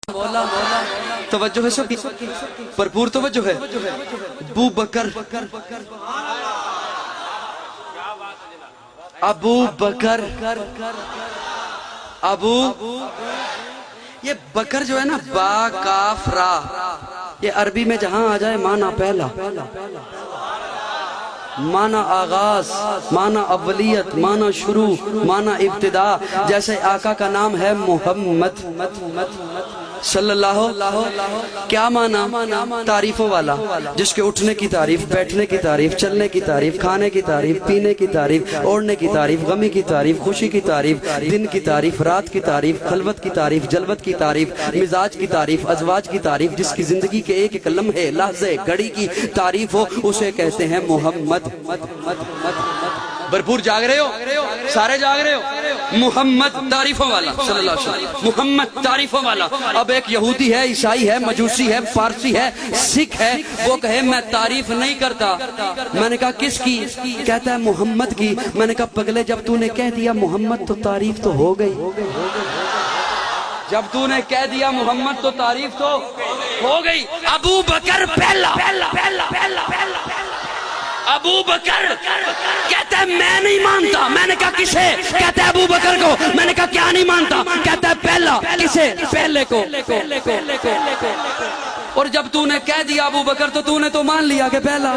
توجہ ہے سب کی بھرپور توجہ ہے. ابو بکر یہ بکر جو ہے نا با کاف را، یہ عربی میں جہاں آ جائے مانا پہلا، مانا آغاز، مانا اولیت، مانا شروع، مانا ابتدا. جیسے آقا کا نام ہے محمد صلی اللہ، کیا مانا؟ تعریفوں والا، جس کے اٹھنے کی تعریف، بیٹھنے کی تعریف، چلنے کی تعریف، کھانے کی تعریف، پینے کی تعریف، اوڑھنے کی تعریف، غمی کی تعریف، خوشی کی تعریف، دن کی تعریف، رات کی تعریف، خلوت کی تعریف، جلوت کی تعریف، مزاج کی تعریف، ازواج کی تعریف. جس کی زندگی کے ایک ایک لمحے، لحظے، گھڑی کی تعریف ہو اسے کہتے ہیں محمد. بھرپور جاگ رہے ہو؟ سارے جاگ رہے ہو؟ محمد تعریفوں والا صلی اللہ علیہ وسلم، محمد تعریفوں والا. اب ایک یہودی ہے، عیسائی ہے، مجوسی ہے، پارسی ہے، سکھ ہے، وہ کہے میں تعریف نہیں کرتا. میں نے کہا کس کی؟ کہتا ہے محمد کی. میں نے کہا پگلے جب تو نے کہہ دیا محمد تو تعریف تو ہو گئی. جب تو نے کہہ دیا محمد تو تعریف تو ہو گئی. ابو بکر پہلا. ابو بکر کہتا ہے میں نہیں مانتا. میں نے کہا کسے؟ کہتا ہے ابو بکر کو. میں نے کہا کیا نہیں مانتا؟ کہتا ہے پہلا. کسے؟ پہلے کو. اور جب تو نے کہہ دیا ابو بکر تو نے تو مان لیا کہ پہلا.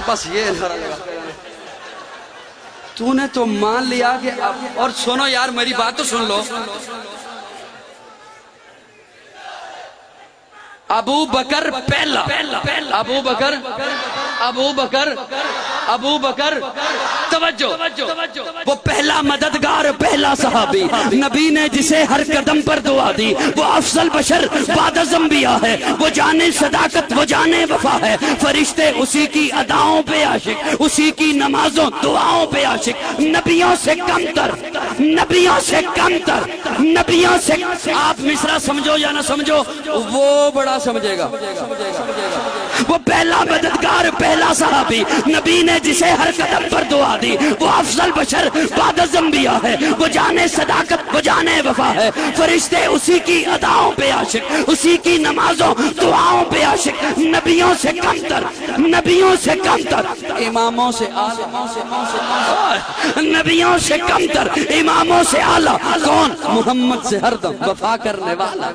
بس یہ نعرہ لگا، تو نے تو مان لیا کہ اور سنو یار میری بات تو سن لو. ابو بکر پہلا. ابو بکر توجہ، وہ پہلا مددگار، پہلا صحابی، نبی نے جسے ہر قدم پر دعا دی. وہ افضل بشر بعد از انبیاء ہے. وہ جانے صداقت، وہ جانے وفا ہے. فرشتے اسی کی اداؤں پہ عاشق، اسی کی نمازوں دعاؤں پہ عاشق. نبیوں سے کم تر، نبیوں سے کم تر، نبیوں سے. آپ مصرع سمجھو یا نہ سمجھو وہ بڑا سمجھے گا. وہ پہلا مددگار، پہلا صحابی، نبی نے جسے ہر قدم پر دعا دی. وہ افضل بشر بعد از انبیاء ہے. وہ جانے صداقت، وہ جانے وفا ہے. فرشتے اسی کی اداؤں پہ عاشق، اسی کی نمازوں دعاؤں پہ عاشق. نبیوں سے کم تر، نبیوں سے کم تر، اماموں سے اعلیٰ. نبیوں سے کم تر، اماموں سے اعلیٰ. کون؟ محمد سے ہر دم وفا کرنے والا.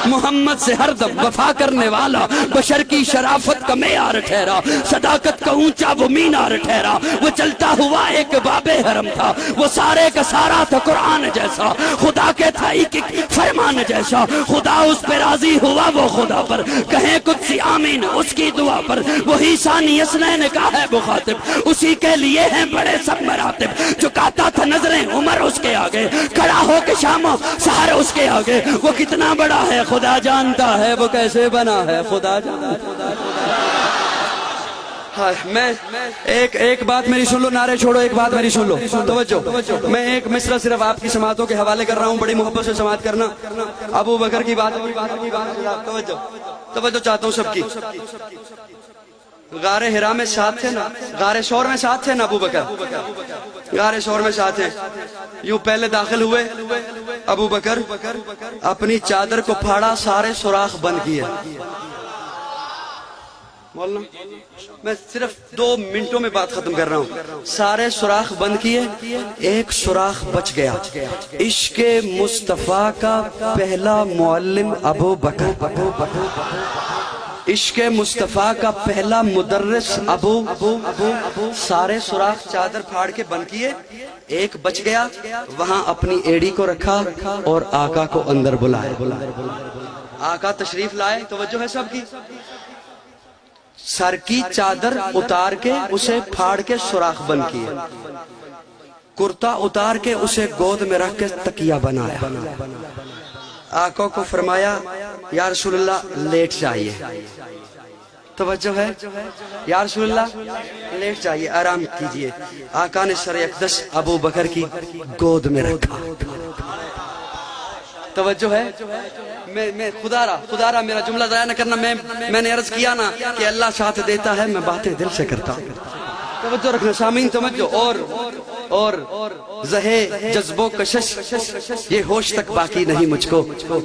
محمد سے ہر دم وفا کرنے والا. بشر کی شرافت کا معیار ٹھہرا، صداقت کا اونچا وہ مینار ٹھہرا. وہ چلتا ہوا ایک باب حرم تھا. وہ سارے کا سارا تھا قرآن جیسا. خدا کے تھا ایک ایک فرمان جیسا. خدا اس پہ راضی ہوا وہ خدا پر. کہیں قدسی آمین اس کی دعا پر. وہی ثانی اسنین نے کہا ہے مخاطب. اسی کے لیے ہیں بڑے سب مراتب. چکاتا تھا نظریں عمر اس کے آگے. کھڑا ہو کے شاموں سحر اس کے آگے. وہ کتنا بڑا ہے خدا جانتا ہے. وہ کیسے بنا ہے خدا جانتا ہے. میں ایک بات میری سن لو، نعرے چھوڑو، ایک بات میری سن لو، توجہ. میں ایک مصرع صرف آپ کی سماعتوں کے حوالے کر رہا ہوں، بڑی محبت سے سماعت کرنا. ابو بکر کی بات، توجہ چاہتا ہوں سب کی. غار حرا میں ساتھ تھے نا، غار شور میں ساتھ تھے نا ابو بکر. غار شور میں ساتھ ہیں. یوں پہلے داخل ہوئے ابو بکر، اپنی چادر کو پھاڑا، سارے سوراخ بند کیے. مولانا میں صرف 2 منٹوں میں بات ختم کر رہا ہوں. سارے سوراخ بند کیے، ایک سوراخ بچ گیا. عشق مصطفیٰ کا پہلا معلم ابو بکر، عشق مصطفیٰ کا پہلا مدرس ابو. سارے سوراخ چادر پھاڑ کے بند کیے، ایک بچ گیا. وہاں اپنی ایڑی کو رکھا اور آقا کو اندر بلایا. آقا تشریف لائے. توجہ ہے سب کی. سر کی چادر اتار کے اسے پھاڑ کے سوراخ بند کیے. کرتا اتار کے اسے گود میں رکھ کے تکیہ بنایا. آقا کو فرمایا یا رسول اللہ لیٹ جائیے. توجہ ہے یا رسول اللہ لیٹ جائیے، آرام کیجئے. آقا نے سر اقدس ابو بکر کی گود میں رکھا. توجہ ہے؟ میں خدا را میرا جملہ ضائع نہ کرنا. میں نے عرض کیا نا کہ اللہ ساتھ دیتا ہے, میں باتیں دل سے کرتا ہوں. توجہ رکھنا سامعین, توجہ. اور زہے جذبوں کشش یہ ہوش تک باقی نہیں مجھ کو,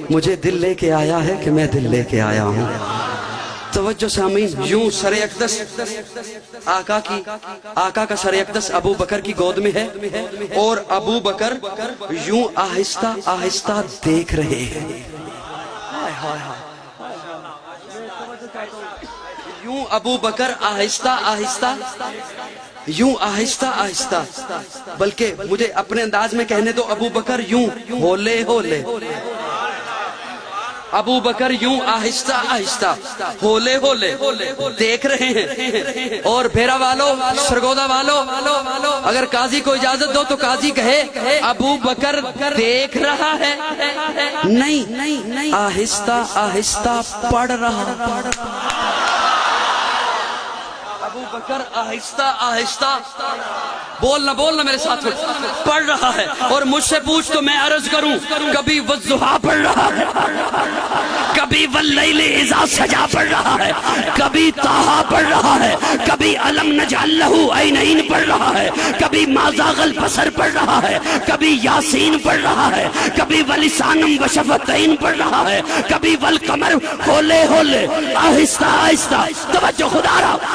مجھے دل لے کے آیا ہے کہ میں دل لے کے آیا ہوں. توجہ سامعین, یوں سر اقدس آقا کا سر اقدس ابو بکر کی گود میں ہے, اور ابو بکر یوں آہستہ آہستہ دیکھ رہے ہیں. یوں ابو بکر آہستہ آہستہ, یوں آہستہ آہستہ, بلکہ مجھے اپنے انداز میں کہنے دو, ابو بکر یوں ہولے ہولے, ابو بکر یوں آہستہ آہستہ ہولے ہولے دیکھ رہے ہیں. اور بھیرا والو, سرگودا والو, اگر قاضی کو اجازت دو تو قاضی کہے ابو بکر دیکھ رہا ہے, نہیں آہستہ آہستہ پڑھ رہا. ابو بکر آہستہ آہستہ, بولنا میرے ساتھ, پڑھ رہا ہے. اور مجھ سے پوچھ تو میں عرض کروں, کبھی والضحیٰ پڑھ رہا ہے, کبھی واللیل اذا سجا پڑھ رہا ہے, کبھی طٰہٰ پڑھ رہا ہے, کبھی الم نجعل لہ عینین پڑھ رہا ہے, کبھی ما زاغ البصر پڑھ رہا ہے, کبھی یاسین پڑھ رہا ہے, کبھی ولسانم وشفتین پڑھ رہا ہے, کبھی والقمر, ہولے ہولے آہستہ آہستہ. توجہ,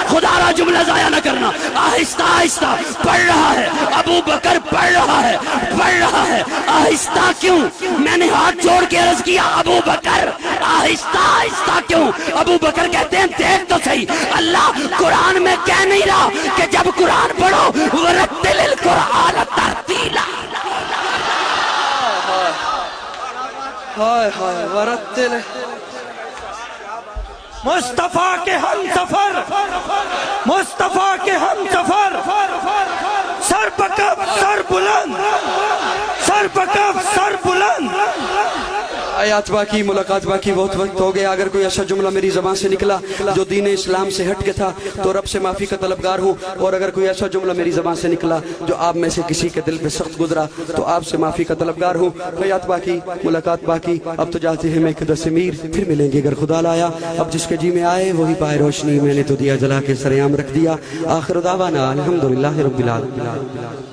خدا را جملہ ضائع نہ کرنا, آہستہ آہستہ پڑھ رہا ہے. ابو بکر پڑھ رہا ہے. آہستہ کیوں؟ میں نے ہاتھ جوڑ کے عرض کیا, ابو بکر آہستہ آہستہ کیوں؟ ابو بکر کہتے ہیں دیکھ تو صحیح, اللہ قرآن میں کہہ نہیں رہا کہ جب قرآن پڑھو ورتل القرآن ترتیلا. ہائے ہائے, ورتل مصطفیٰ کے ہم سفر, مصطفیٰ کے ہم سفر, سر پکف سر بلند, سر پکف سر بلند. آیات باقی, ملاقات باقی, بہت وقت ہو گیا. اگر کوئی ایسا جملہ میری زبان سے نکلا جو دین اسلام سے ہٹ کے تھا تو رب سے معافی کا طلبگار ہوں, اور اگر کوئی ایسا جملہ میری زبان سے نکلا جو آپ میں سے کسی کے دل پہ سخت گزرا تو آپ سے معافی کا طلبگار ہوں. آیات باقی, ملاقات باقی. اب تو جاتے ہیں میں قدس میر, پھر ملیں گے اگر خدا لایا. اب جس کے جی میں آئے وہی پائے روشنی, میں نے تو دیا جلا کے سر عام رکھ دیا. آخر دعوانا الحمدللہ رب العالمین.